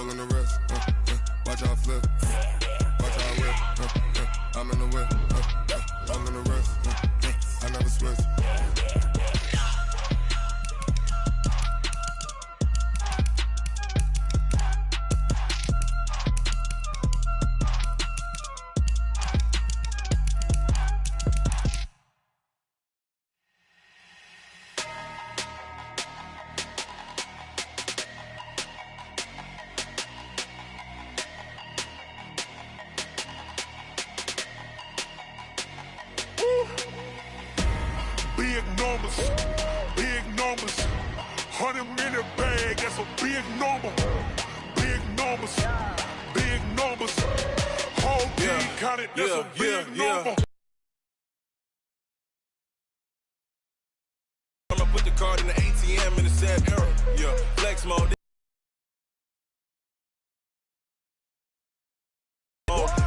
rolling the wrist. Watch how I flip. Watch how I whip. I'm in the whip. I'm in the wrist. I never switch. Big numbers, 100-minute bag, that's a big number. Big numbers, whole team counted, that's a big number. I'm gonna put the card in the ATM in the sad era, flex mode.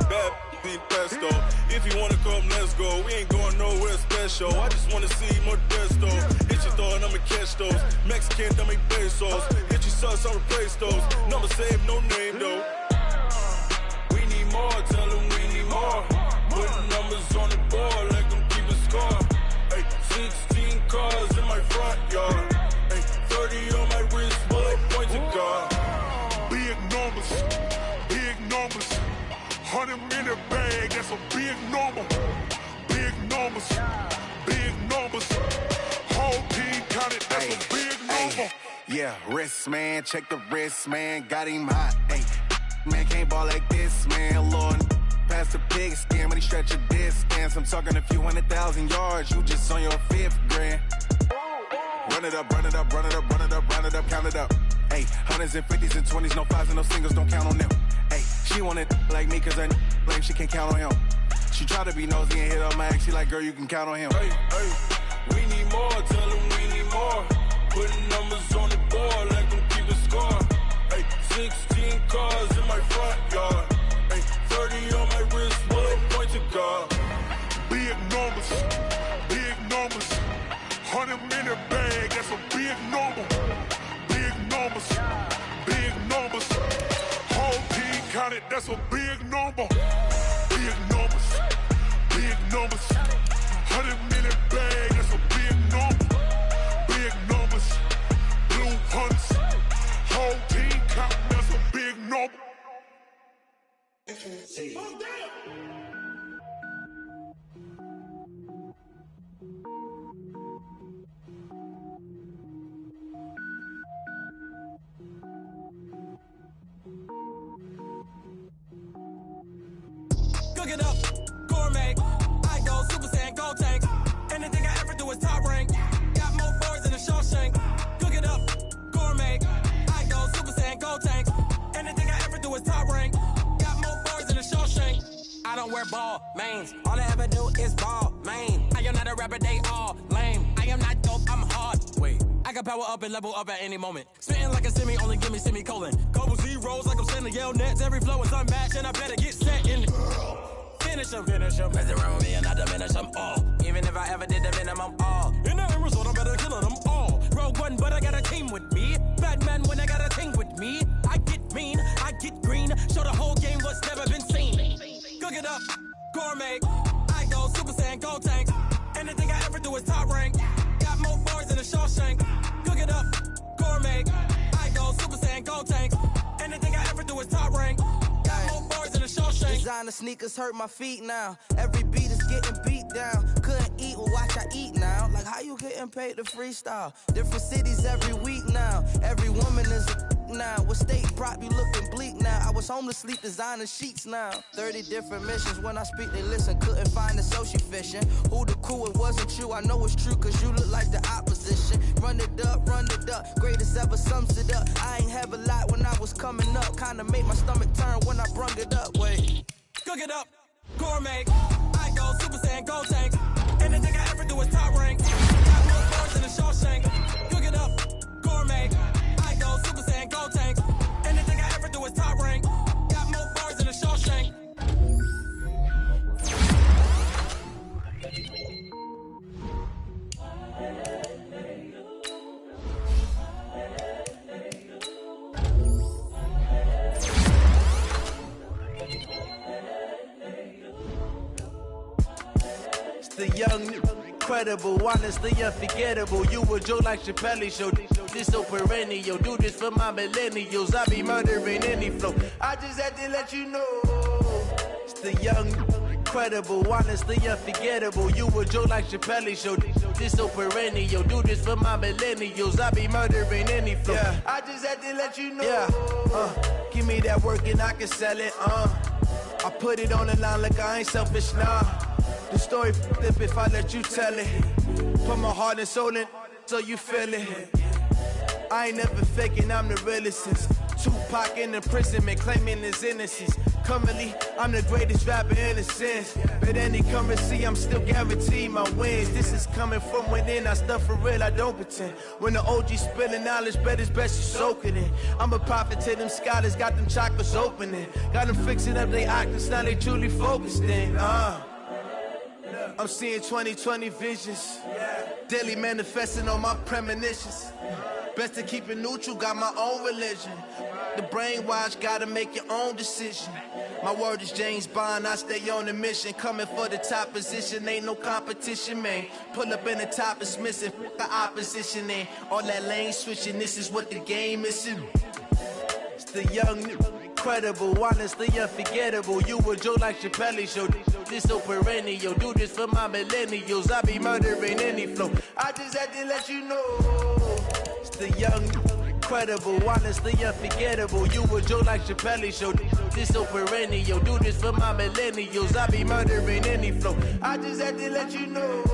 Bad pesto. If you wanna come, let's go. We ain't going nowhere special. I just wanna see more desto. Hit your thought, I'ma catch those. Mexican, dummy pesos. Hit your sus, I'll replace those. Number saved, no name though. We need more, tell them we need more. Putting numbers on the board, like them keep a score. Hey, 16 cars in my front yard. Hey, 30 on my wrist, bullet point to God. Big numbers, 100-minute bag, that's a big number. Big numbers, whole team counted, that's a big number. Yeah, wrist man, check the wrist man, got him hot. Hey, man can't ball like this, man. Lord, past the pig skin, but he stretch a distance. I'm talking a few 100,000 yards, you just on your 5th grand. Run it up, count it up. Hey, hundreds and 50s and 20s, no 5s and no singles, don't count on them. Hey, she want it like me, cause her blame she can't count on him. She try to be nosy and hit up my ex, she like, girl, you can count on him. Hey, we need more, tell them we need more. Putting numbers on the board, like them keep a score. Hey, 16 cars in my front yard. Hey, 30 on my wrist, bullet point to God. Big numbers, 100-minute bag, that's a big number. Big numbers, whole team counted, that's a big number. Big numbers, 100-minute bag, that's a big number. Big numbers, blue hunts, whole team counting, that's a big number. Cook it up, gourmet. I go Super Saiyan, go tank. Anything I ever do is top rank. Got more boards than a Shawshank. Cook it up, gourmet. I go Super Saiyan, go tank. Anything I ever do is top rank. Got more boards than a Shawshank. I don't wear ball mains. All I ever do is ball main. I am not a rapper, they all lame. I am not dope, I'm hard. Wait, I can power up and level up at any moment. Spitting like a semi, only give me semicolon. Couple zeros like I'm sending yell nets. Every flow is unmatched and I better get set in. Finish them. Mess around with me and I diminish them all. Even if I ever did the minimum all. In the end result, I'm better killing them all. Rogue One, but I got a team with me. Batman when I got a team with me. I get mean, I get green. Show the whole game what's never been seen. Cook it up, gourmet. I go Super Saiyan, go tank. Anything I ever do is top rank. Got more boards than a Shawshank. Cook it up, gourmet. I go Super Saiyan, go tank. Anything I ever do is top rank. Got more boards than a Shawshank. Designer sneakers hurt my feet now. Every beat is getting beat down. Couldn't eat, well watch I eat now. Like how you getting paid to freestyle? Different cities every week now. Every woman is a now. What state prop you looking bleak now? I was home to sleep designer sheets now. 30 different missions. When I speak they listen. Couldn't find the social fishing. Who the crew? It wasn't you. I know it's true cause you look like the opposition. Run it up. Greatest ever sums it up. I ain't have a lot when I was coming up. Kinda made my stomach turn when I brung it up. Wait. Cook it up, gourmet. I go Super Saiyan, go tank. Anything I ever do is top rank. Got more boards than a Shawshank. Cook it up, gourmet. I go Super Saiyan, go tank. Anything I ever do is top rank. Got more boards than a Shawshank. The young, incredible, honestly unforgettable. You a joke like Chappelle Show. This so perennial. Do this for my millennials. I be murdering any flow. I just had to let you know. It's the young, incredible, honestly unforgettable. You a joke like Chappelle Show. This so perennial. Do this for my millennials. I be murdering any flow. Yeah. I just had to let you know. Yeah. Give me that work and I can sell it. I put it on the line like I ain't selfish, nah. The story flip if I let you tell it. Put my heart and soul in so you feel it. I ain't never faking, I'm the realest since Tupac in imprisonment, claiming his innocence. Currently, I'm the greatest rapper in a sense. But any currency, I'm still guaranteed my wins. This is coming from within, I stuff for real, I don't pretend. When the OG spilling knowledge, bet it's best you soak it in. I'm a prophet to them scholars, got them chakras opening. Got them fixing up they octaves, now they truly focused in. I'm seeing 2020 visions. Daily manifesting on my premonitions. Best to keep it neutral, got my own religion. The brainwash, gotta make your own decision. My word is James Bond, I stay on a mission. Coming for the top position, ain't no competition, man. Pull up in the top, it's missing, the opposition in. All that lane switching, this is what the game is. It's the young, incredible, honestly unforgettable. You a joke like Chappelle Show. This so perennial. Do this for my millennials. I be murdering any flow. I just had to let you know. It's the young, incredible, honestly unforgettable. You a joke like Chappelle Show. This so perennial. Do this for my millennials. I be murdering any flow. I just had to let you know.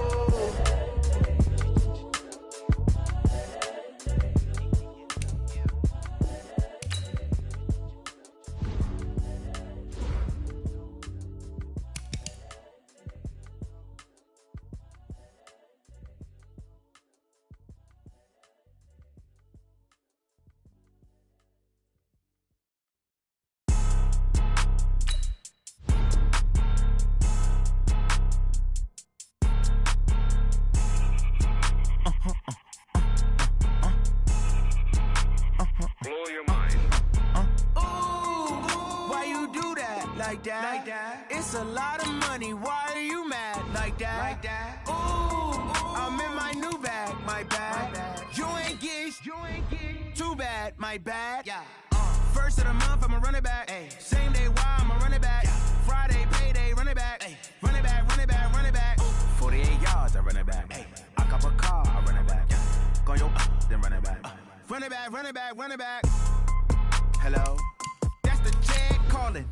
Like that. It's a lot of money. Why are you mad like that? Ooh, I'm in my new bag. My bad. You ain't get too bad. My bad. Yeah. First of the month, I'ma run it back. Ay. Same day, why I'ma run it back. Yeah. Friday, payday, run it back. Ay. Run it back, run it back, run it back. Ooh. 48 yards, I run it back. Ay. I cop a car, I run it back. Yeah. Go yo, then run it back. Run it back, run it back, run it back. Hello? That's the check calling.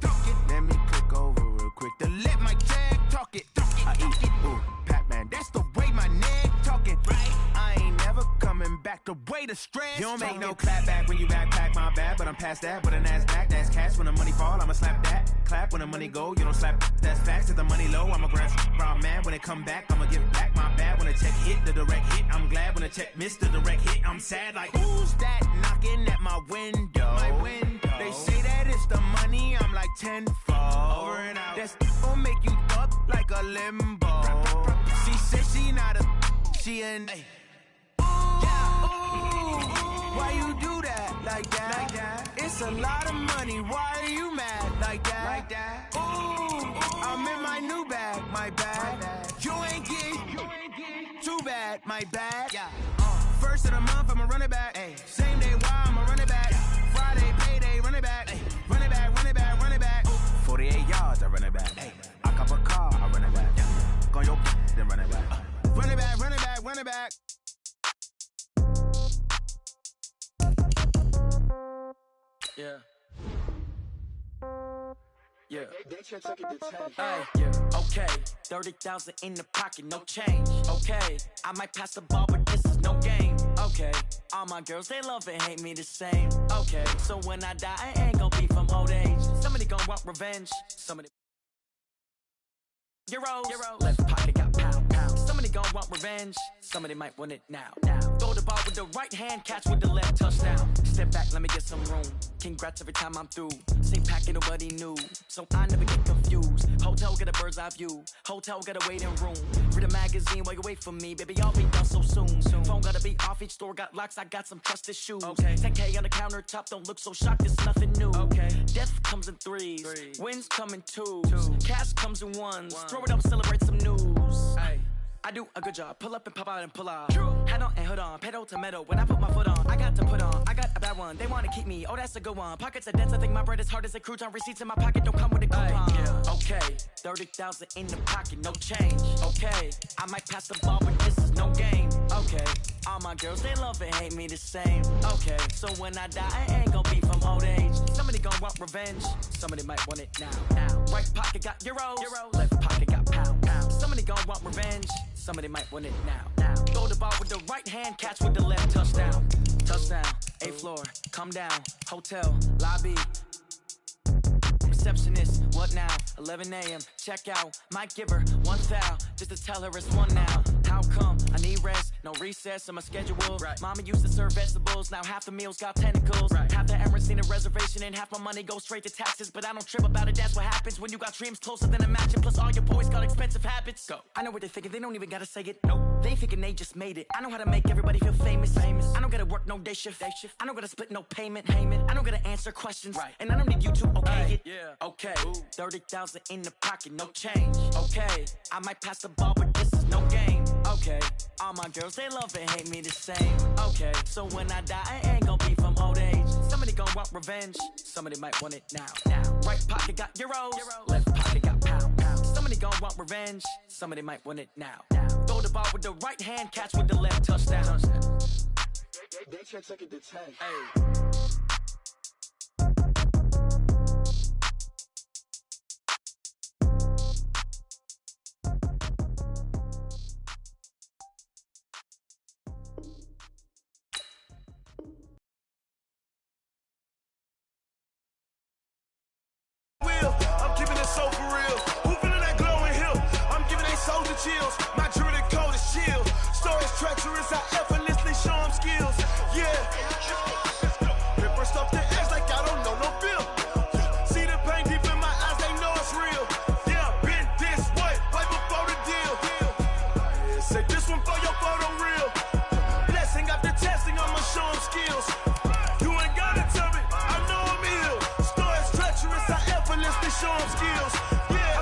Let me click over real quick to let my check talk it. I eat it. Ooh, Pac-Man, that's the way my neck talking. Right? I ain't never coming back the way the stress. You don't make no clap back when you backpack, my bad, but I'm past that. With a NASDAQ, that's cash. When the money fall, I'ma slap that. Clap when the money go, you don't slap. That's facts. If the money low, I'ma grab brown man. When it come back, I'ma give back my bad. When the check hit, the direct hit, I'm glad. When the check missed the direct hit, I'm sad. Like, who's that knocking at my window? My window. They say that it's the money, I'm like tenfold. Over and out. That's gon' make you up like a limbo. She said she not a, she an. Ooh, why you do that like that? It's a lot of money. Why are you mad like that? Ooh, I'm in my new bag. My bad. You ain't get too bad. My bad. Yeah. First of the month, I'ma run it back. Ay. Same day, why I'ma run it back. Friday, payday, run it back. Ay. Run it back, run it back, run it back. 48 yards, I run it back. Ay. I cop a car, I run it back. Go yo, then run it back. Run it back, run it back, run it back. Yeah. Yeah. Yeah. Okay. 30,000 in the pocket, no change. Okay. I might pass the ball, but this is no game. Okay. All my girls, they love and hate me the same. Okay. So when I die, I ain't gonna be from old age. Somebody gonna want revenge. Somebody. Euros. Left pocket got pound. Somebody gon' want revenge. Somebody might want it now. Throw the ball with the right hand, catch with the left, touchdown. Step back, let me get some room. Congrats every time I'm through. Same packet, nobody knew, so I never get confused. Hotel got a bird's eye view. Hotel got a waiting room. Read a magazine while you wait for me, baby. I'll be done so soon. Phone gotta be off, each store got locks. I got some trusted shoes. Okay. 10K on the countertop, don't look so shocked. It's nothing new. Okay. Death comes in threes. Wins come in twos. Cash comes in ones. Throw it up, celebrate some news. Ay. I do a good job. Pull up and pop out and pull out. Head on and hood on, pedal to metal. When I put my foot on, I got to put on. I got a bad one. They want to keep me. Oh, that's a good one. Pockets are dense. I think my bread is hard as a crouton. Receipts in my pocket don't come with a coupon. Yeah. Okay, 30,000 in the pocket, no change. Okay, I might pass the ball, but this is no game. Okay, all my girls they love and hate me the same. Okay, so when I die, I ain't gonna be from old age. Somebody gon' want revenge. Somebody might want it now. Right pocket got euros. Left pocket got pounds. Somebody gon' want revenge. Somebody might want it now. Throw the ball with the right hand, catch with the left. Touchdown. 8th floor, come down. Hotel, lobby. Receptionist, what now? 11 a.m. Check out. Might give her one foul just to tell her it's one now. How come? I need rest, no recess in my schedule. Right. Mama used to serve vegetables, now half the meals got tentacles. Right. Half the Emirates need a reservation and half my money goes straight to taxes. But I don't trip about it, that's what happens when you got dreams closer than a matching. Plus all your boys got expensive habits. Go. I know what they're thinking, they don't even gotta say it. Nope. They thinking they just made it. I know how to make everybody feel famous. I don't gotta work no day shift. I don't gotta split no payment. I don't gotta answer questions. Right. And I don't need you to okay it. Yeah. Okay. 30,000 in the pocket, no change. Okay. I might pass the ball, but this is no game. Okay. All my girls, they love and hate me the same. Okay. So when I die, I ain't gonna be from old age. Somebody gon' want revenge. Somebody might want it now. Right pocket got euros. Left pocket got pounds. Somebody gon' want revenge. Somebody might want it now. Throw the ball with the right hand, catch with the left. Touchdown. They check second to 10. Hey. I'm keeping it so for real. Who feeling that glowing hill? I'm giving they souls the chills. My jewelry cold is chill. Stories treacherous, I effortlessly show them skills. Yeah. Ripper stuff the edge like I don't know no feel. See the pain deep in my eyes, they know it's real. Yeah, been this way, right before the deal. Say this one for your photo real. Blessing after testing, I'ma show them skills. You ain't gotta tell me, I know I'm ill. Stories treacherous, I effortlessly show them skills. Yeah,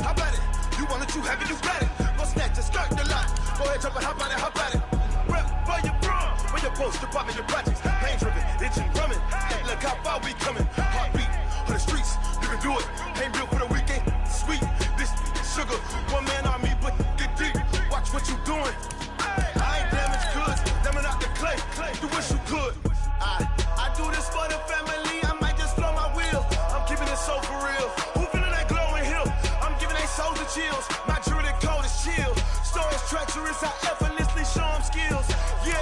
how about it? You want it, you have it, you got it. Go snatch it, skirt the lot. Go ahead, jump it, how about it? Rep for your bro, for your post, your pop, and your projects. Pain driven, itching, drumming. Hey, look how far we coming. Heartbeat for the streets, you can do it. Ain't built for the weekend, sweet. This sugar, one man army, but get deep. Watch what you doing. I ain't damaged goods, damn it out the clay. You wish you could. I do this for the family, I might just flow my wheel. I'm keeping it so for real. Who feeling that glowing hill? I'm giving they souls the chills. My jewelry cold is chill. Stories treacherous, I effortlessly show them skills. Yeah.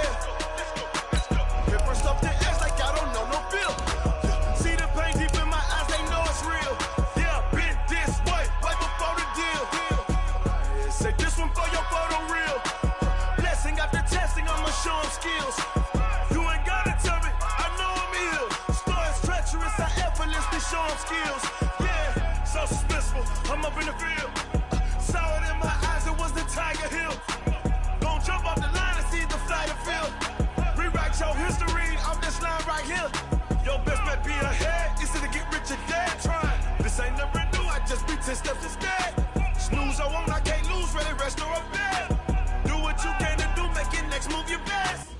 Ripper stuff the edge like I don't know no feel. See the pain deep in my eyes, they know it's real. Yeah, been this way, right before the deal. Say this one for your photo real. Blessing after testing, I'ma show them skills. You ain't gotta tell me, I know I'm ill. Stories treacherous, I effortlessly show them skills. Yeah, so suspenseful, I'm up in the field. Saw it in my eyes, it was the Tiger Hill. Gon' jump off the line and see the fly the field. Rewrite your history off this line right here. Your best bet be ahead, instead of get rich or dead trying. This ain't never new, I just be 10 steps instead. Snooze I won't, I can't lose, ready, rest or a bed. Do what you can to do, make your next move your best.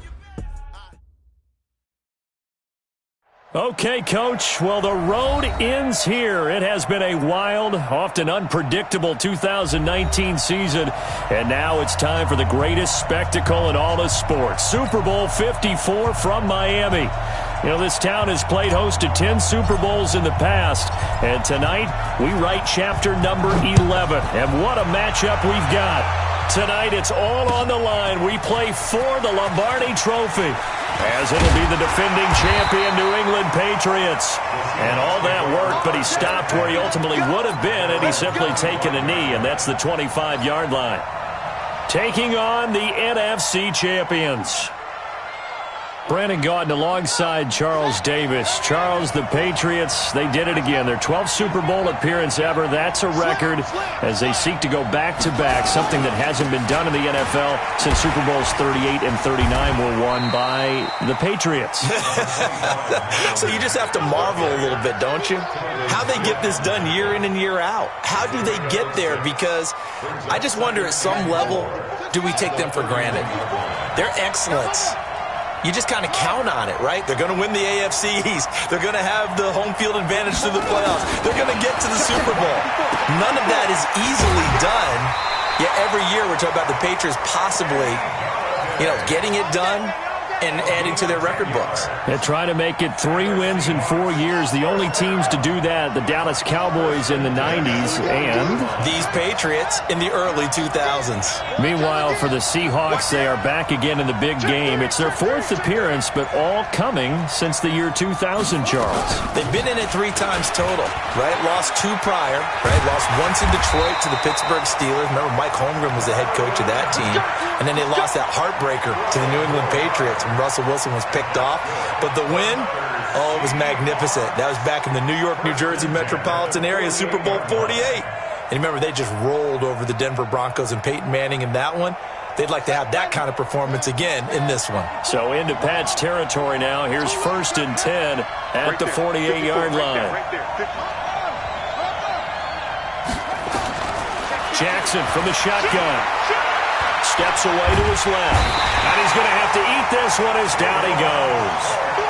Okay, Coach. Well, the road ends here. It has been a wild, often unpredictable 2019 season, and now it's time for the greatest spectacle in all of sports. Super Bowl 54 from Miami. You know, this town has played host to 10 Super Bowls in the past, and tonight we write chapter number 11. And what a matchup we've got. Tonight it's all on the line. We play for the Lombardi Trophy, as it'll be the defending champion New England Patriots. And all that work, but he stopped where he ultimately would have been had he simply taken a knee, and that's the 25-yard line. Taking on the NFC champions. Brandon Gaudin alongside Charles Davis. Charles, the Patriots, they did it again. Their 12th Super Bowl appearance ever. That's a record as they seek to go back-to-back, something that hasn't been done in the NFL since Super Bowls 38 and 39 were won by the Patriots. So you just have to marvel a little bit, don't you? How they get this done year in and year out. How do they get there? Because I just wonder at some level, do we take them for granted? Their excellence, you just kind of count on it, right? They're going to win the AFC East. They're going to have the home field advantage through the playoffs. They're going to get to the Super Bowl. None of that is easily done. Yet every year we're talking about the Patriots possibly, getting it done and adding to their record books. They're trying to make it 3 wins in 4 years. The only teams to do that, the Dallas Cowboys in the 90s and these Patriots in the early 2000s. Meanwhile, for the Seahawks, they are back again in the big game. It's their 4th appearance, but all coming since the year 2000, Charles. They've been in it 3 times total, right? Lost 2 prior, right? Lost once in Detroit to the Pittsburgh Steelers. Remember, Mike Holmgren was the head coach of that team. And then they lost that heartbreaker to the New England Patriots when Russell Wilson was picked off. But the win, it was magnificent. That was back in the New York, New Jersey metropolitan area, Super Bowl 48. And remember, they just rolled over the Denver Broncos and Peyton Manning in that one. They'd like to have that kind of performance again in this one. So into Pat's territory now. Here's 1st and 10 at the 48-yard line. Jackson from the shotgun. Steps away to his left. And he's going to have to eat this one as down he goes.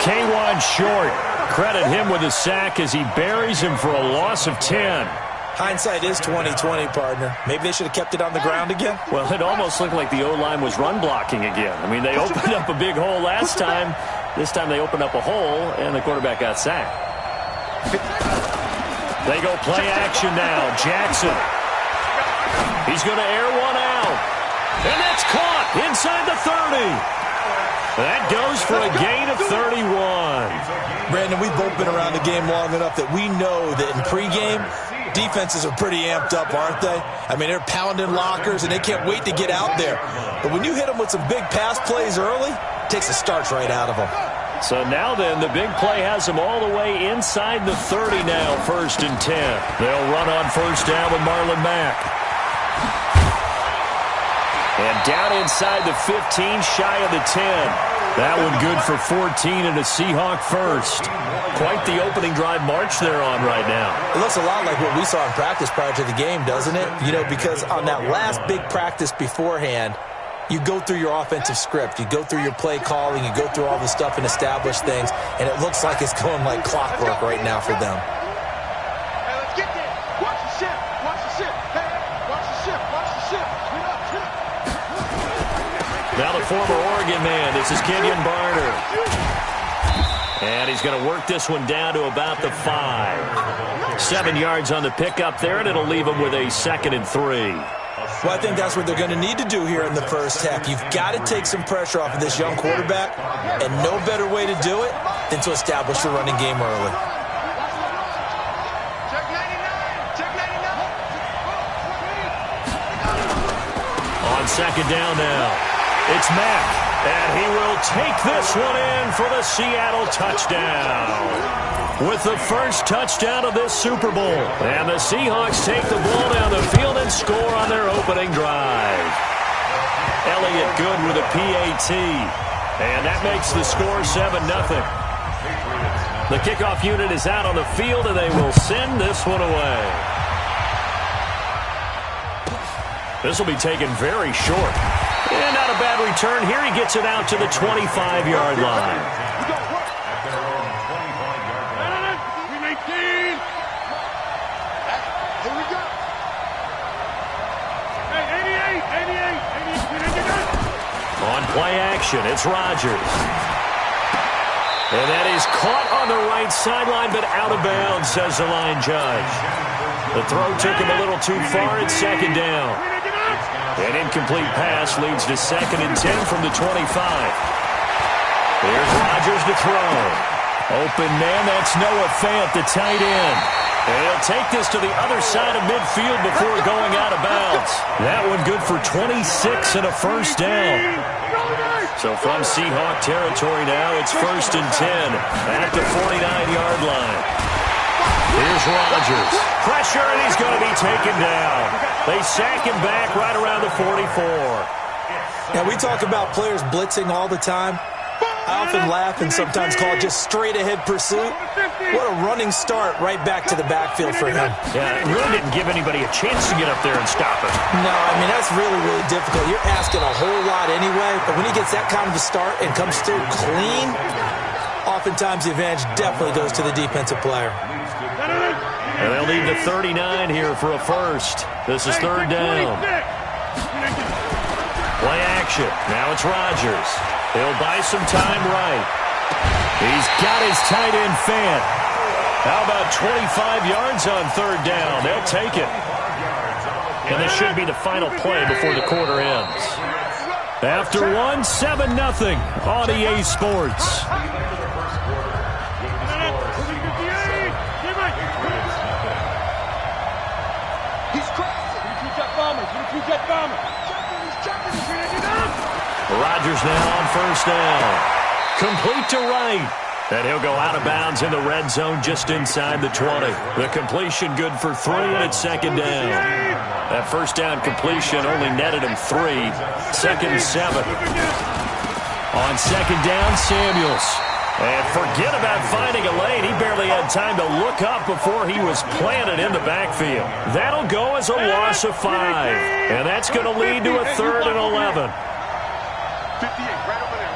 K1 Short. Credit him with a sack as he buries him for a loss of 10. Hindsight is 20/20, partner. Maybe they should have kept it on the ground again. Well, it almost looked like the O-line was run blocking again. I mean, they opened up a big hole last time. This time they opened up a hole, and the quarterback got sacked. They go play action now. Jackson. He's going to air one out. And that's caught inside the 30. That goes for a gain of 31. Brandon, we've both been around the game long enough that we know that in pregame, defenses are pretty amped up, aren't they? I mean, they're pounding lockers, and they can't wait to get out there. But when you hit them with some big pass plays early, it takes the starch right out of them. So now then, the big play has them all the way inside the 30 now, 1st and 10. They'll run on 1st down with Marlon Mack. And down inside the 15, shy of the 10. That one good for 14 and a Seahawk first. Quite the opening drive march they're on right now. It looks a lot like what we saw in practice prior to the game, doesn't it? Because on that last big practice beforehand, you go through your offensive script. You go through your play calling. You go through all the stuff and establish things. And it looks like it's going like clockwork right now for them. Hey, let's get there. Watch the ship. Watch the ship. Hey, watch the ship. Watch the ship. Get up. Now the former Oregon man. This is Kenyon Barner. And he's going to work this one down to about the 5. 7 yards on the pickup there, and it'll leave him with a 2nd and 3. Well, I think that's what they're going to need to do here in the first half. You've got to take some pressure off of this young quarterback, and no better way to do it than to establish the running game early. Check 99. Check 99. On 2nd down now, it's Mack, and he will take this one in for the Seattle touchdown. With the first touchdown of this Super Bowl. And the Seahawks take the ball down the field and score on their opening drive. Elliott good with a PAT. And that makes the score 7-0. The kickoff unit is out on the field, and they will send this one away. This will be taken very short. And not a bad return here. He gets it out to the 25-yard line. On play action, it's Rodgers. And that is caught on the right sideline, but out of bounds, says the line judge. The throw took him a little too far at 2nd down. An incomplete pass leads to 2nd and 10 from the 25. Here's Rodgers to throw. Open man, that's Noah Fant, the tight end. And he'll take this to the other side of midfield before going out of bounds. That one good for 26 and a 1st down. So from Seahawk territory now, it's 1st and 10 at the 49-yard line. Here's Rodgers. Pressure, and he's going to be taken down. They sack him back right around the 44. Yeah, we talk about players blitzing all the time. I often laugh and sometimes call it just straight-ahead pursuit. What a running start right back to the backfield for him. Yeah, it really didn't give anybody a chance to get up there and stop it. No, I mean, that's really, really difficult. You're asking a whole lot anyway, but when he gets that kind of a start and comes through clean, oftentimes the advantage definitely goes to the defensive player. And they'll need the 39 here for a first. This is 3rd down. Play action. Now it's Rodgers. He'll buy some time right. He's got his tight end Fant. How about 25 yards on 3rd down? They'll take it. And this should be the final play before the quarter ends. After 1, 7-0 on EA Sports. He's crazy. He's that bomber. Rodgers now on 1st down. Complete to right. And he'll go out of bounds in the red zone just inside the 20. The completion good for 3, and it's 2nd down. That 1st down completion only netted him 3. 2nd and 7. On 2nd down, Samuels. And forget about finding a lane. He barely had time to look up before he was planted in the backfield. That'll go as a loss of 5. And that's going to lead to a 3rd and 11. 58, right over there.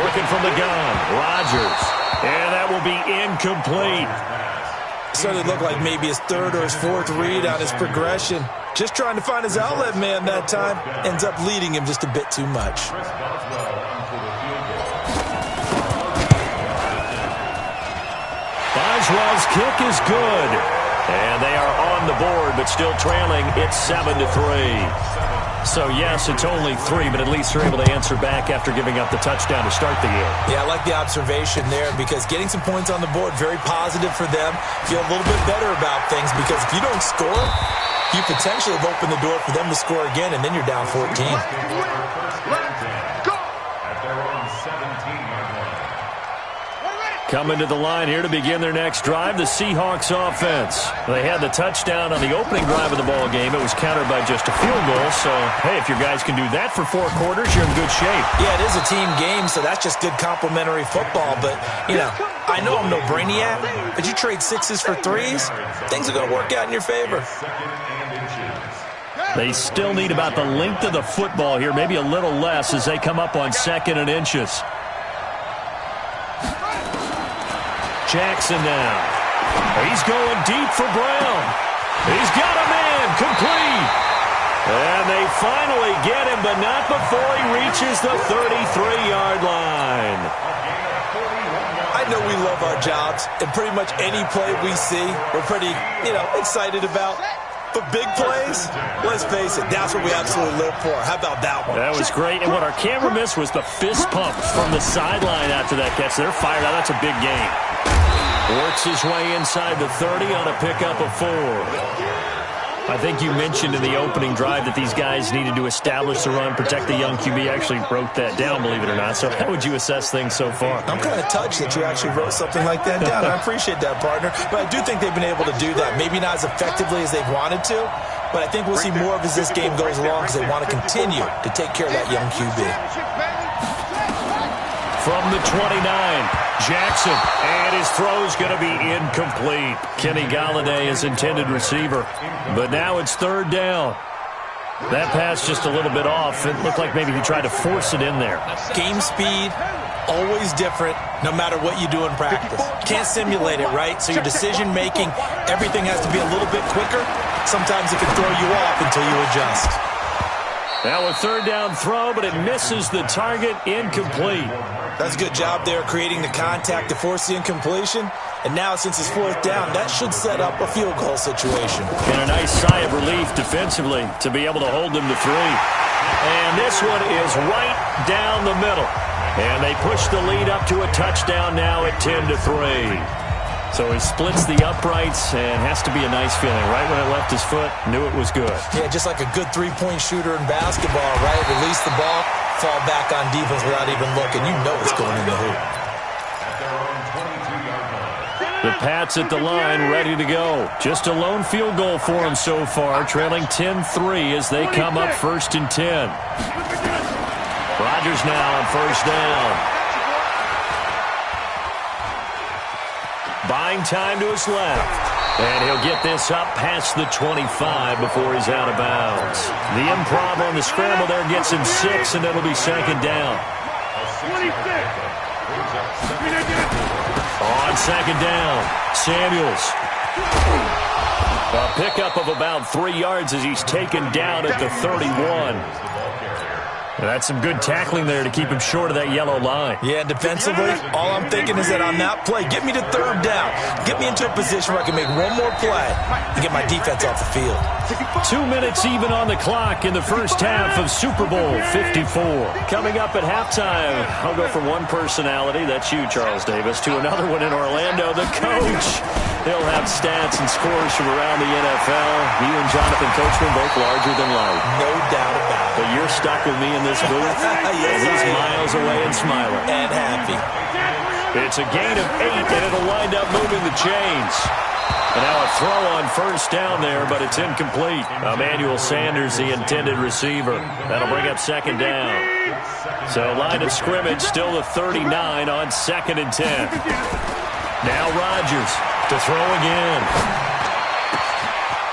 Working from the gun, Rodgers. And that will be incomplete. Started to look like maybe his 3rd or his 4th read on his progression. Just trying to find his outlet man that time. Ends up leading him just a bit too much. Boswell's kick is good. And they are on the board, but still trailing. It's 7-3. So, yes, it's only 3, but at least they're able to answer back after giving up the touchdown to start the year. Yeah, I like the observation there because getting some points on the board, very positive for them. Feel a little bit better about things because if you don't score, you potentially have opened the door for them to score again, and then you're down 14. Coming to the line here to begin their next drive, the Seahawks offense. They had the touchdown on the opening drive of the ball game. It was countered by just a field goal. So, hey, if your guys can do that for 4 quarters, you're in good shape. Yeah, it is a team game, so that's just good complementary football. But, you know, I know I'm no brainiac, but you trade 6s for 3s, things are going to work out in your favor. They still need about the length of the football here, maybe a little less as they come up on 2nd and inches. Jackson now. He's going deep for Brown. He's got a man, complete. And they finally get him, but not before he reaches the 33-yard line. I know we love our jobs, and pretty much any play we see, we're pretty, excited about. But big plays, let's face it, that's what we absolutely live for. How about that one? That was great. And what our camera missed was the fist pump from the sideline after that catch. They're fired out. That's a big game. Works his way inside the 30 on a pickup of 4. I think you mentioned in the opening drive that these guys needed to establish the run, protect the young QB. I actually wrote that down, believe it or not. So how would you assess things so far? I'm kind of touched that you actually wrote something like that down. I appreciate that, partner. But I do think they've been able to do that. Maybe not as effectively as they've wanted to, but I think we'll see more of as this game goes along because they want to continue to take care of that young QB. From the 29, Jackson, and his throw's going to be incomplete. Kenny Golladay is intended receiver, but now it's 3rd down. That pass just a little bit off. It looked like maybe he tried to force it in there. Game speed, always different, no matter what you do in practice. Can't simulate it, right? So your decision-making, everything has to be a little bit quicker. Sometimes it can throw you off until you adjust. Now a 3rd down throw, but it misses the target, incomplete. That's a good job there creating the contact to force the incompletion. And now since it's 4th down, that should set up a field goal situation. And a nice sigh of relief defensively to be able to hold them to 3. And this one is right down the middle. And they push the lead up to a touchdown now at 10-3. So he splits the uprights and has to be a nice feeling. Right when it left his foot, knew it was good. Yeah, just like a good three-point shooter in basketball, right? Release the ball, fall back on defense without even looking. You know it's going in the hoop. The Pats at the line, ready to go. Just a lone field goal for them so far, trailing 10-3 as they come up 1st and 10. Rodgers now on 1st down. Buying time to his left. And he'll get this up past the 25 before he's out of bounds. The improv on the scramble there gets him 6, and it'll be 2nd down. On 2nd down, Samuels. A pickup of about 3 yards as he's taken down at the 31. That's some good tackling there to keep him short of that yellow line. Yeah, defensively, all I'm thinking is that on that play, get me to 3rd down. Get me into a position where I can make one more play and get my defense off the field. 2 minutes even on the clock in the first half of Super Bowl 54. Coming up at halftime, I'll go from one personality, that's you, Charles Davis, to another one in Orlando, the coach. He'll have stats and scores from around the NFL. You and Jonathan Coachman both larger than life. No doubt about it. But you're stuck with me in this booth. Yes, he's miles away and smiling. And happy. It's a gain of 8, and it'll wind up moving the chains. And now a throw on 1st down there, but it's incomplete. Emmanuel Sanders, the intended receiver. That'll bring up 2nd down. So line of scrimmage, still the 39 on 2nd and 10. Now Rodgers to throw again.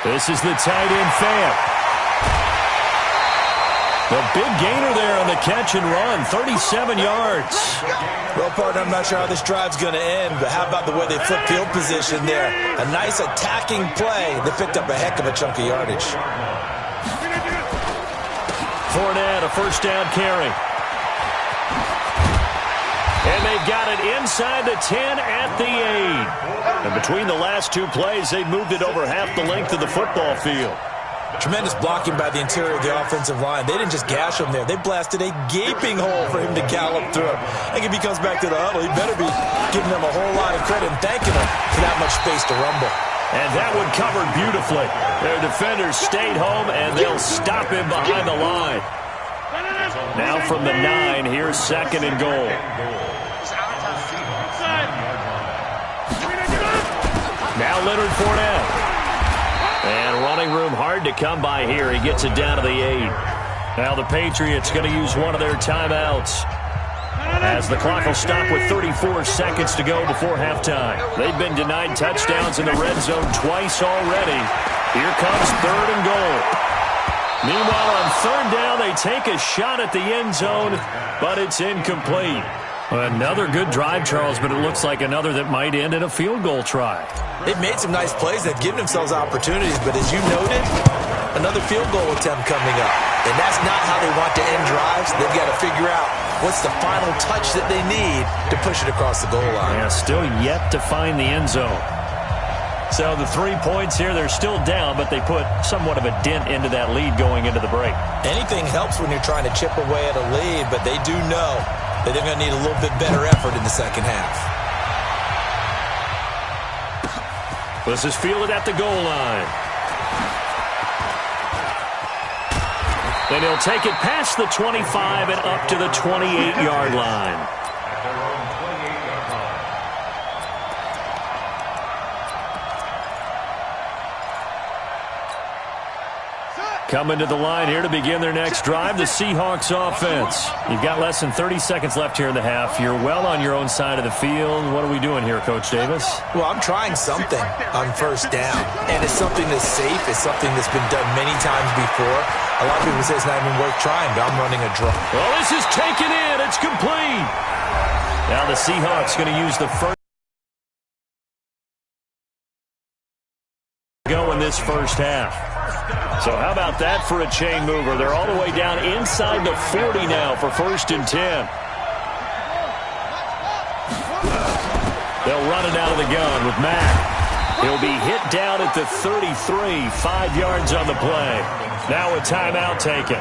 This is the tight end Fant. The big gainer there on the catch and run, 37 yards. Well, partner, I'm not sure how this drive's going to end, but how about the way they flip field position there? A nice attacking play. They picked up a heck of a chunk of yardage. Fournette, a 1st down carry. And they've got it inside the 10 at the 8. And between the last 2 plays, they've moved it over half the length of the football field. Tremendous blocking by the interior of the offensive line. They didn't just gash him there. They blasted a gaping hole for him to gallop through. I think if he comes back to the huddle, he better be giving them a whole lot of credit and thanking them for that much space to rumble. And that one covered beautifully. Their defenders stayed home, and they'll stop him behind the line. Now from the 9, here's 2nd and goal. Now Leonard Fournette. And running room hard to come by here. He gets it down to the 8. Now the Patriots going to use one of their timeouts, as the clock will stop with 34 seconds to go before halftime. They've been denied touchdowns in the red zone twice already. Here comes 3rd and goal. Meanwhile, on 3rd down, they take a shot at the end zone, but it's incomplete. Another good drive, Charles, but it looks like another that might end in a field goal try. They've made some nice plays. They've given themselves opportunities, but as you noted, another field goal attempt coming up. And that's not how they want to end drives. They've got to figure out what's the final touch that they need to push it across the goal line. Yeah, still yet to find the end zone. So the 3 points here, they're still down, but they put somewhat of a dent into that lead going into the break. Anything helps when you're trying to chip away at a lead, but they do know that they're going to need a little bit better effort in the second half. This is fielded at the goal line. Then he'll take it past the 25 and up to the 28-yard line. Coming to the line here to begin their next drive, the Seahawks offense. You've got less than 30 seconds left here in the half. You're well on your own side of the field. What are we doing here, Coach Davis? Well, I'm trying something on 1st down, and it's something that's safe. It's something that's been done many times before. A lot of people say it's not even worth trying, but I'm running a draw. Well, this is taken in. It's complete. Now the Seahawks going to use the first go in this first half. So how about that for a chain mover? They're all the way down inside the 40 now for 1st and 10. They'll run it out of the gun with Mack. He'll be hit down at the 33, 5 yards on the play. Now a timeout taken.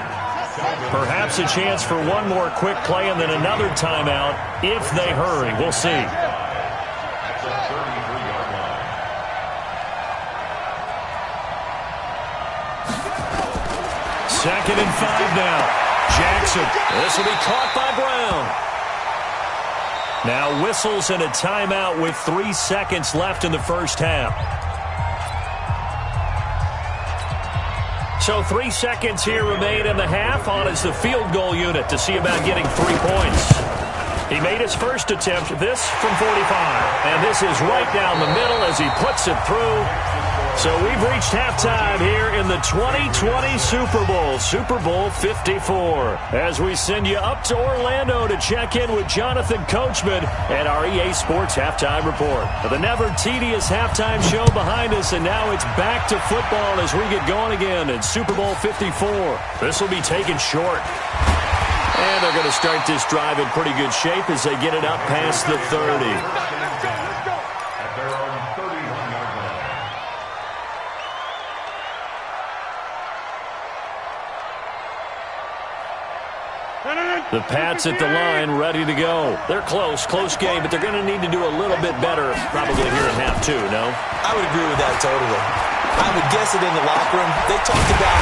Perhaps a chance for one more quick play and then another timeout if they hurry. We'll see. 2nd and 5 now. Jackson. This will be caught by Brown. Now whistles and a timeout with 3 seconds left in the first half. So 3 seconds here remain in the half. On is the field goal unit to see about getting 3 points. He made his first attempt, this from 45. And this is right down the middle as he puts it through. So we've reached halftime here in the 2020 Super Bowl, Super Bowl 54. As we send you up to Orlando to check in with Jonathan Coachman and our EA Sports Halftime Report. The never tedious halftime show behind us, and now it's back to football as we get going again in Super Bowl 54. This will be taken short. And they're going to start this drive in pretty good shape as they get it up past the 30. The Pats at the line, ready to go. They're close game, but they're going to need to do a little bit better probably here in half 2, no? I would agree with that totally. I would guess it in the locker room. They talked about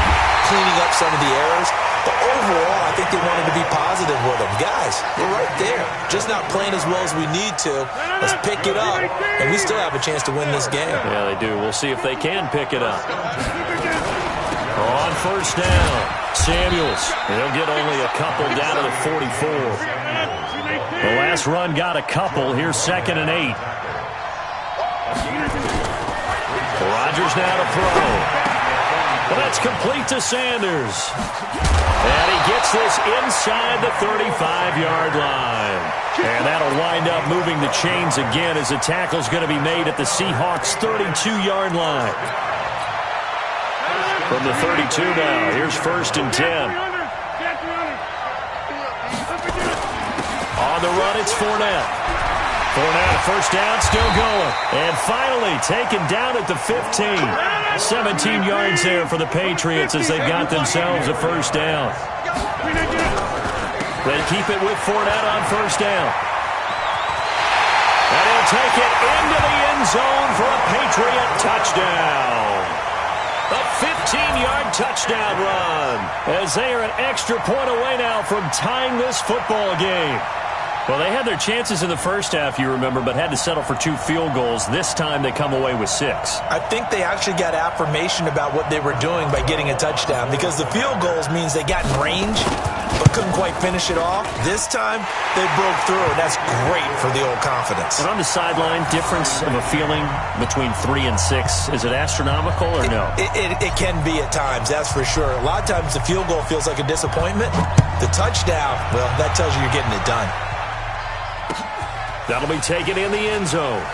cleaning up some of the errors, but overall, I think they wanted to be positive with them. Guys, we're right there. Just not playing as well as we need to. Let's pick it up, and we still have a chance to win this game. Yeah, they do. We'll see if they can pick it up. On first down, Samuels. They'll get only a couple down to the 44. The last run got a couple. Here's 2nd and 8. Rodgers now to throw. Well, that's complete to Sanders. And he gets this inside the 35-yard line. And that'll wind up moving the chains again as the tackle's going to be made at the Seahawks' 32-yard line. From the 32 now, here's 1st and 10. On the run, it's Fournette. Fournette, first down, still going. And finally taken down at the 15. 17 yards there for the Patriots as they got themselves a first down. They keep it with Fournette on first down. And he'll take it into the end zone for a Patriot touchdown. A 15-yard touchdown run as they are an extra point away now from tying this football game. Well, they had their chances in the first half, you remember, but had to settle for 2 field goals. This time they come away with 6. I think they actually got affirmation about what they were doing by getting a touchdown because the field goals means they got in range but couldn't quite finish it off. This time they broke through, and that's great for the old confidence. And on the sideline, difference of a feeling between 3 and 6, is it astronomical or no? It can be at times, that's for sure. A lot of times the field goal feels like a disappointment. The touchdown, well, that tells you you're getting it done. That'll be taken in the end zone.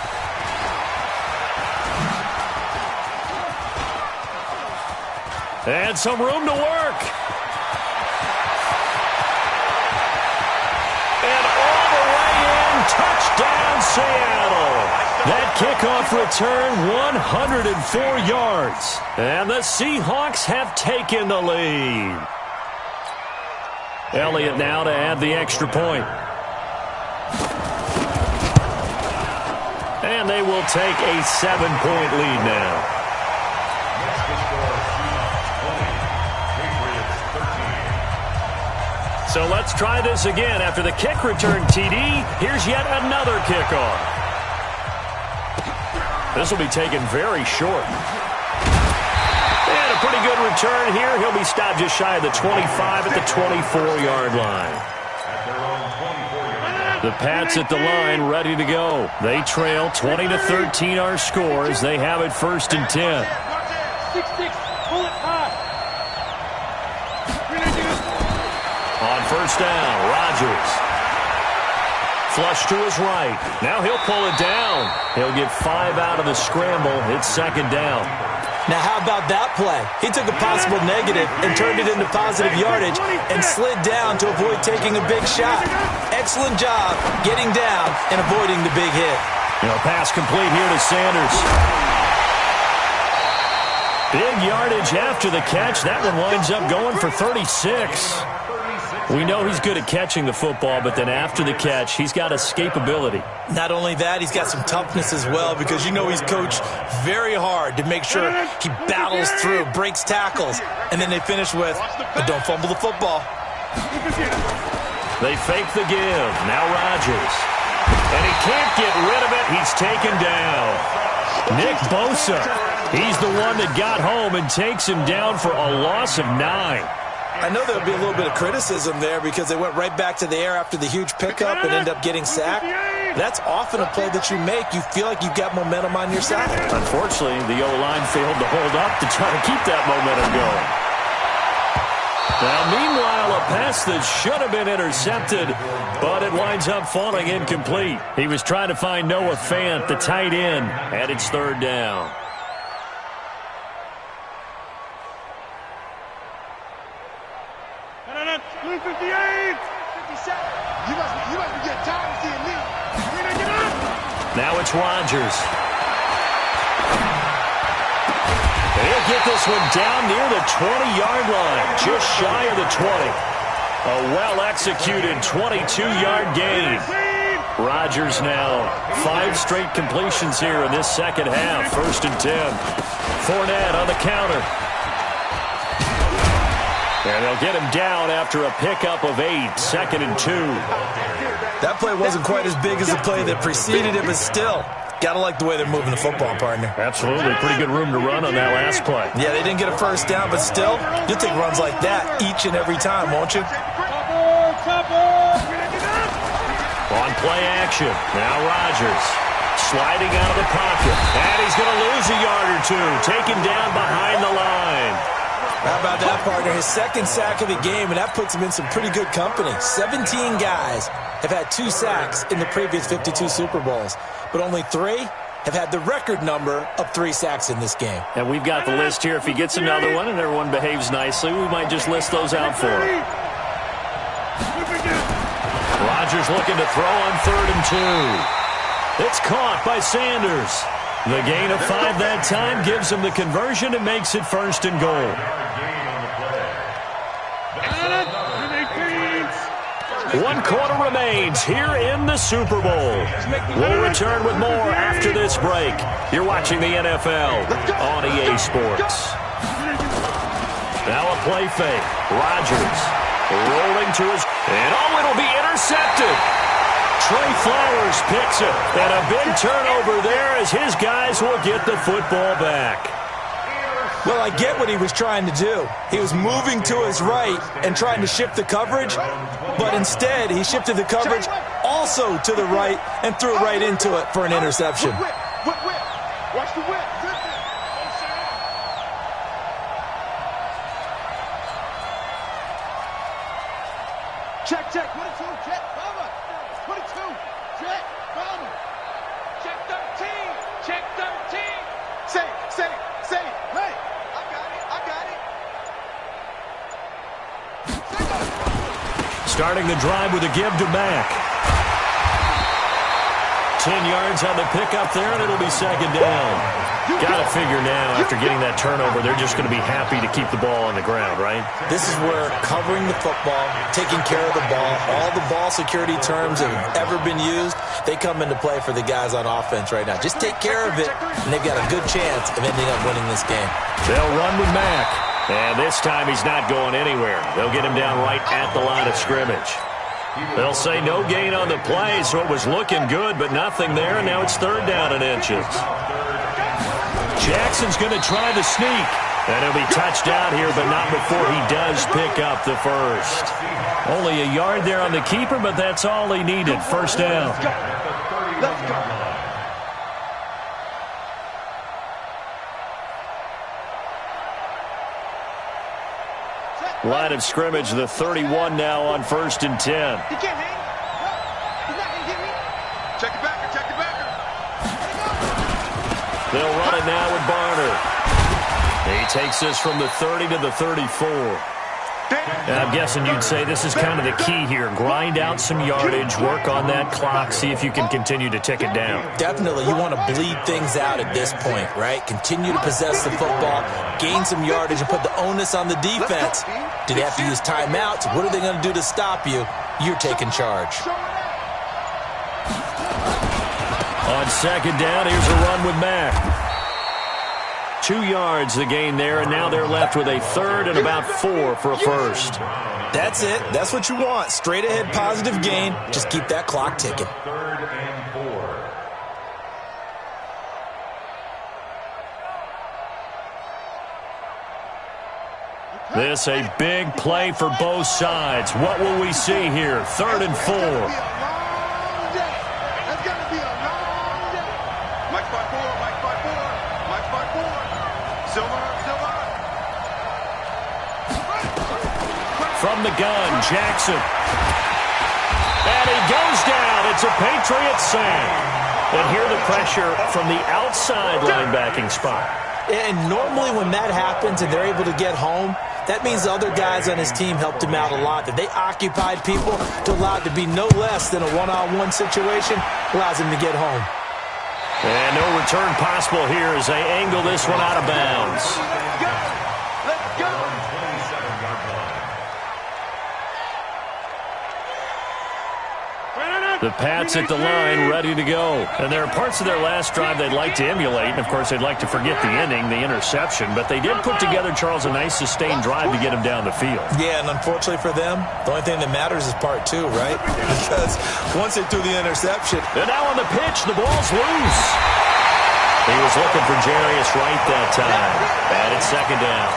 And some room to work. And all the way in, touchdown Seattle. That kickoff return, 104 yards. And the Seahawks have taken the lead. Elliott now to add the extra point. And they will take a 7-point lead now. So let's try this again. After the kick return TD, here's yet another kickoff. This will be taken very short. And a pretty good return here. He'll be stopped just shy of the 25 at the 24-yard line. The Pats at the line, ready to go. They trail 20-13 our scores. They have it 1st and 10. On first down, Rodgers. Flush to his right. Now he'll pull it down. He'll get 5 out of the scramble. It's 2nd down. Now, how about that play? He took a possible negative and turned it into positive yardage and slid down to avoid taking a big shot. Excellent job getting down and avoiding the big hit. Pass complete here to Sanders. Big yardage after the catch. That one winds up going for 36. We know he's good at catching the football, but then after the catch, he's got escapability. Not only that, he's got some toughness as well, because you know he's coached very hard to make sure he battles through, breaks tackles, and then they finish with, but don't fumble the football. They fake the give. Now Rodgers. And he can't get rid of it. He's taken down. Nick Bosa. He's the one that got home and takes him down for a loss of 9. I know there'll be a little bit of criticism there because they went right back to the air after the huge pickup and end up getting sacked. That's often a play that you make. You feel like you've got momentum on your side. Unfortunately, the O-line failed to hold up to try to keep that momentum going. Now, meanwhile, a pass that should have been intercepted, but it winds up falling incomplete. He was trying to find Noah Fant, the tight end, and it's 3rd down. Blue 58! 57! You must be getting tired of seeing me. Now it's Rodgers. He'll get this one down near the 20-yard line, just shy of the 20. A well-executed 22-yard gain. Rodgers now 5 straight completions here in this second half. 1st and 10. Fournette on the counter. And they'll get him down after a pickup of 8, 2nd and 2. That play wasn't quite as big as the play that preceded it, but still, got to like the way they're moving the football, partner. Absolutely. Pretty good room to run on that last play. Yeah, they didn't get a first down, but still, you'll take runs like that each and every time, won't you? On play action. Now Rodgers sliding out of the pocket. And he's going to lose a yard or 2. Taken down behind the line. How about that, partner? His 2nd sack of the game, and that puts him in some pretty good company. 17 guys have had 2 sacks in the previous 52 Super Bowls, but only 3 have had the record number of 3 sacks in this game. And we've got the list here. If he gets another one and everyone behaves nicely, we might just list those out for him. Rodgers looking to throw on 3rd and 2. It's caught by Sanders. The gain of 5 that time gives him the conversion and makes it 1st and goal. 1 quarter remains here in the Super Bowl. We'll return with more after this break. You're watching the NFL on EA Sports. Now a play fake. Rodgers rolling to his... And it'll be intercepted. Trey Flowers picks it, and a big turnover there as his guys will get the football back. Well, I get what he was trying to do. He was moving to his right and trying to shift the coverage, but instead he shifted the coverage also to the right and threw right into it for an interception. Watch the whip. Check, 22, check, Bama. 22, check, Bama. Check 13, check 13. Say, hey, I got it. Starting the drive with a give to Mack. 10 yards on the pickup there, and it'll be 2nd down. Got to figure now, after getting that turnover, they're just going to be happy to keep the ball on the ground, right? This is where covering the football, taking care of the ball, all the ball security terms that have ever been used, they come into play for the guys on offense right now. Just take care of it, and they've got a good chance of ending up winning this game. They'll run with Mack, and this time he's not going anywhere. They'll get him down right at the line of scrimmage. They'll say no gain on the play, so it was looking good, but nothing there, and now it's 3rd down and inches. Jackson's going to try the sneak, and he'll be touched out here, but not before he does pick up the first. Only a yard there on the keeper, but that's all he needed. 1st down. Let's go. Line of scrimmage, the 31 now on 1st and 10. He can't hang. He's not going to get me. Check it back. They'll run it now with Barner. He takes this from the 30 to the 34. And I'm guessing you'd say this is kind of the key here. Grind out some yardage, work on that clock, see if you can continue to tick it down. Definitely. You want to bleed things out at this point, right? Continue to possess the football, gain some yardage, and put the onus on the defense. Do they have to use timeouts? What are they going to do to stop you? You're taking charge. On second down, here's a run with Mack. 2 yards the gain there, and now they're left with a third and about 4 for a first. That's it. That's what you want. Straight ahead positive gain. Just keep that clock ticking. This a big play for both sides. What will we see here? 3rd and 4. From the gun, Jackson. And he goes down. It's a Patriots sack. And here the pressure from the outside linebacking spot. And normally when that happens and they're able to get home, that means the other guys on his team helped him out a lot. That they occupied people to allow it to be no less than a one-on-one situation, allows him to get home. And no return possible here as they angle this one out of bounds. The Pats at the line, ready to go. And there are parts of their last drive they'd like to emulate. And, of course, they'd like to forget the ending, the interception. But they did put together, Charles, a nice sustained drive to get him down the field. Yeah, and unfortunately for them, the only thing that matters is part 2, right? Because once they threw the interception. And now on the pitch, the ball's loose. He was looking for Jarius Wright that time. And it's second down.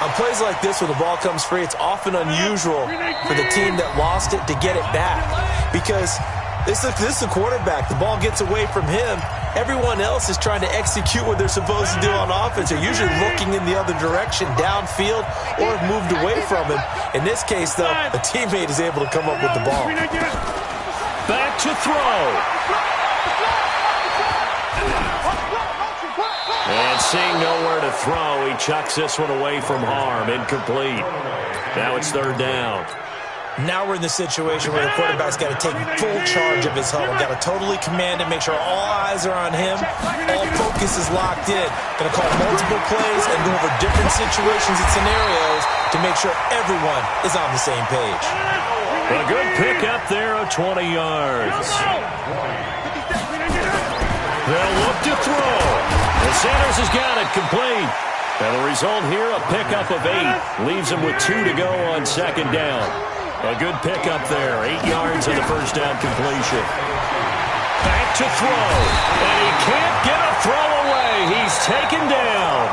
On plays like this where the ball comes free, it's often unusual for the team that lost it to get it back. Because this is the quarterback. The ball gets away from him. Everyone else is trying to execute what they're supposed to do on offense. They're usually looking in the other direction, downfield, or have moved away from him. In this case, though, a teammate is able to come up with the ball. Back to throw. And seeing nowhere to throw, he chucks this one away from harm. Incomplete. Now it's 3rd down. Now we're in the situation where the quarterback's got to take full charge of his huddle. Got to totally command it, make sure all eyes are on him. All focus is locked in. Going to call multiple plays and go over different situations and scenarios to make sure everyone is on the same page. A good pick up there of 20 yards. They'll look to throw. And Sanders has got it complete. And the result here, a pickup of 8. Leaves him with 2 to go on second down. A good pickup there. 8 yards on the first down completion. Back to throw. And he can't get a throw away. He's taken down.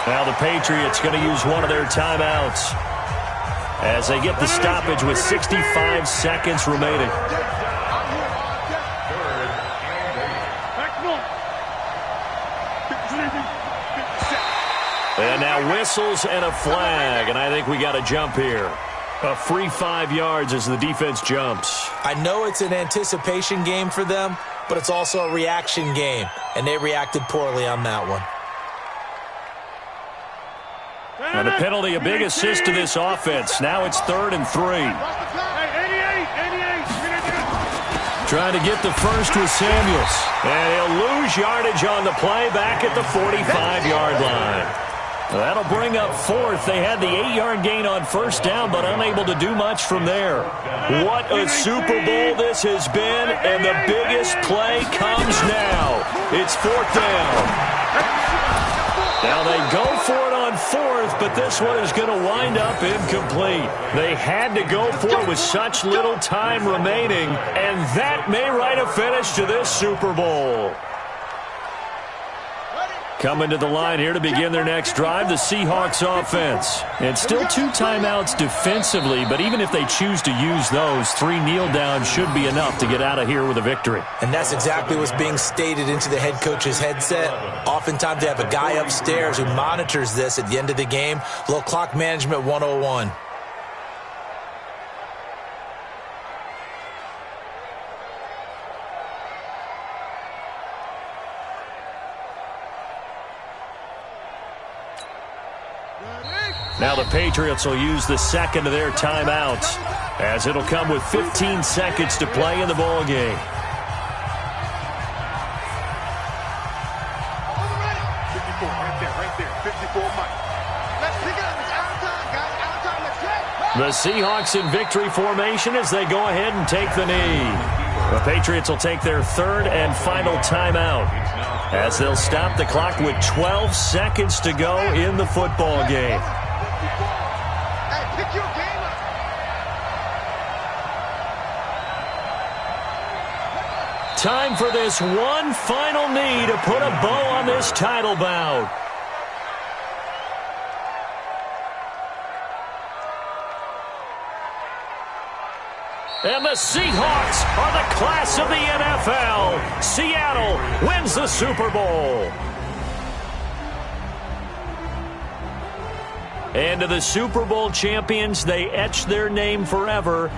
Now the Patriots going to use one of their timeouts as they get the stoppage with 65 seconds remaining. And now whistles and a flag. And I think we got a jump here. A free 5 yards as the defense jumps. I know it's an anticipation game for them, but it's also a reaction game, and they reacted poorly on that one. And a penalty, a big assist to this offense. Now it's 3rd and 3. Trying to get the first with Samuels. And he'll lose yardage on the play back at the 45-yard line. That'll bring up 4th. They had the 8-yard gain on first down, but unable to do much from there. What a Super Bowl this has been, and the biggest play comes now. It's 4th down. Now they go for it on 4th, but this one is going to wind up incomplete. They had to go for it with such little time remaining, and that may write a finish to this Super Bowl. Coming to the line here to begin their next drive, the Seahawks offense. And still 2 timeouts defensively, but even if they choose to use those, 3 kneel downs should be enough to get out of here with a victory. And that's exactly what's being stated into the head coach's headset. Oftentimes they have a guy upstairs who monitors this at the end of the game. A little clock management 101. Now the Patriots will use the second of their timeouts, as it'll come with 15 seconds to play in the ball game. The Seahawks in victory formation as they go ahead and take the knee. The Patriots will take their third and final timeout, as they'll stop the clock with 12 seconds to go in the football game. Time for this one final knee to put a bow on this title bout. And the Seahawks are the class of the NFL. Seattle wins the Super Bowl. And to the Super Bowl champions, they etch their name forever